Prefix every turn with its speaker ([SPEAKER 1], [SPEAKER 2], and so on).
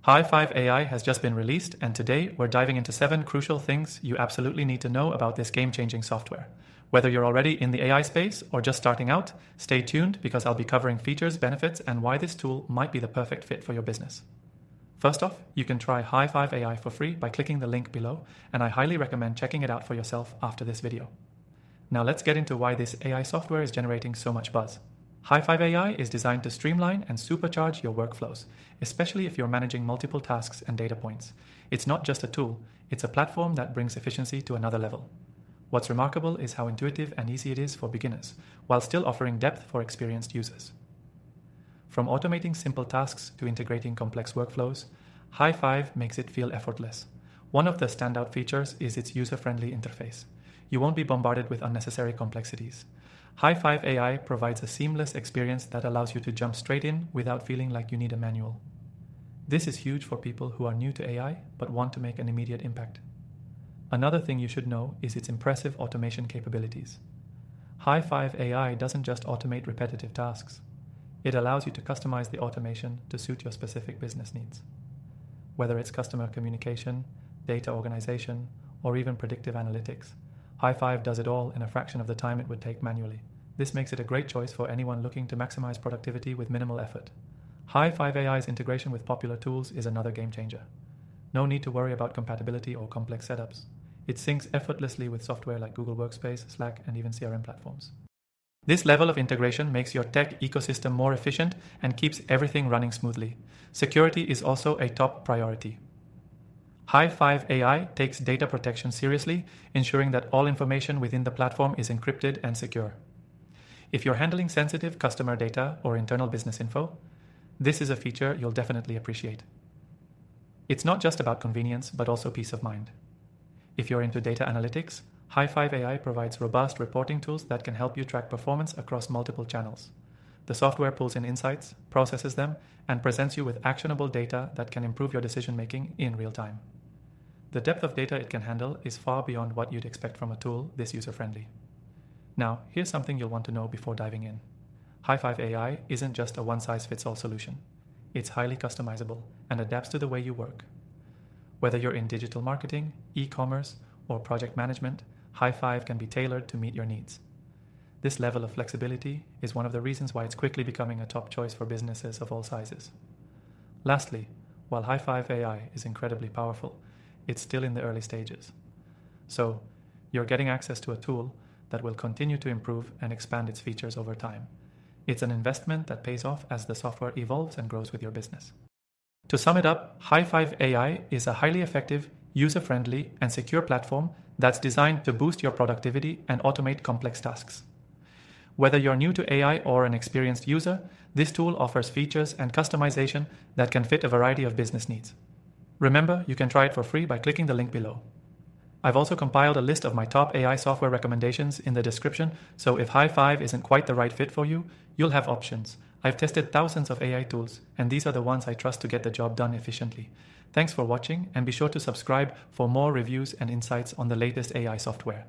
[SPEAKER 1] High5 AI has just been released, and today we're diving into 7 crucial things you absolutely need to know about this game-changing software. Whether you're already in the AI space or just starting out, stay tuned because I'll be covering features, benefits, and why this tool might be the perfect fit for your business. First off, you can try High5 AI for free by clicking the link below, and I highly recommend checking it out for yourself after this video. Now let's get into why this AI software is generating so much buzz. High5 AI is designed to streamline and supercharge your workflows, especially if you're managing multiple tasks and data points. It's not just a tool, it's a platform that brings efficiency to another level. What's remarkable is how intuitive and easy it is for beginners, while still offering depth for experienced users. From automating simple tasks to integrating complex workflows, High5 makes it feel effortless. One of the standout features is its user-friendly interface. You won't be bombarded with unnecessary complexities. High5 AI provides a seamless experience that allows you to jump straight in without feeling like you need a manual. This is huge for people who are new to AI but want to make an immediate impact. Another thing you should know is its impressive automation capabilities. High5 AI doesn't just automate repetitive tasks. It allows you to customize the automation to suit your specific business needs. Whether it's customer communication, data organization, or even predictive analytics, High5 does it all in a fraction of the time it would take manually. This makes it a great choice for anyone looking to maximize productivity with minimal effort. High5 AI's integration with popular tools is another game changer. No need to worry about compatibility or complex setups. It syncs effortlessly with software like Google Workspace, Slack, and even CRM platforms. This level of integration makes your tech ecosystem more efficient and keeps everything running smoothly. Security is also a top priority. High5 AI takes data protection seriously, ensuring that all information within the platform is encrypted and secure. If you're handling sensitive customer data or internal business info, this is a feature you'll definitely appreciate. It's not just about convenience, but also peace of mind. If you're into data analytics, High5 AI provides robust reporting tools that can help you track performance across multiple channels. The software pulls in insights, processes them, and presents you with actionable data that can improve your decision-making in real time. The depth of data it can handle is far beyond what you'd expect from a tool this user-friendly. Now, here's something you'll want to know before diving in. High5 AI isn't just a one-size-fits-all solution. It's highly customizable and adapts to the way you work. Whether you're in digital marketing, e-commerce, or project management, High5 can be tailored to meet your needs. This level of flexibility is one of the reasons why it's quickly becoming a top choice for businesses of all sizes. Lastly, while High5 AI is incredibly powerful, it's still in the early stages. So, you're getting access to a tool that will continue to improve and expand its features over time. It's an investment that pays off as the software evolves and grows with your business. To sum it up, High5 AI is a highly effective, user-friendly, and secure platform that's designed to boost your productivity and automate complex tasks. Whether you're new to AI or an experienced user, this tool offers features and customization that can fit a variety of business needs. Remember, you can try it for free by clicking the link below. I've also compiled a list of my top AI software recommendations in the description, so if High5 isn't quite the right fit for you, you'll have options. I've tested thousands of AI tools, and these are the ones I trust to get the job done efficiently. Thanks for watching, and be sure to subscribe for more reviews and insights on the latest AI software.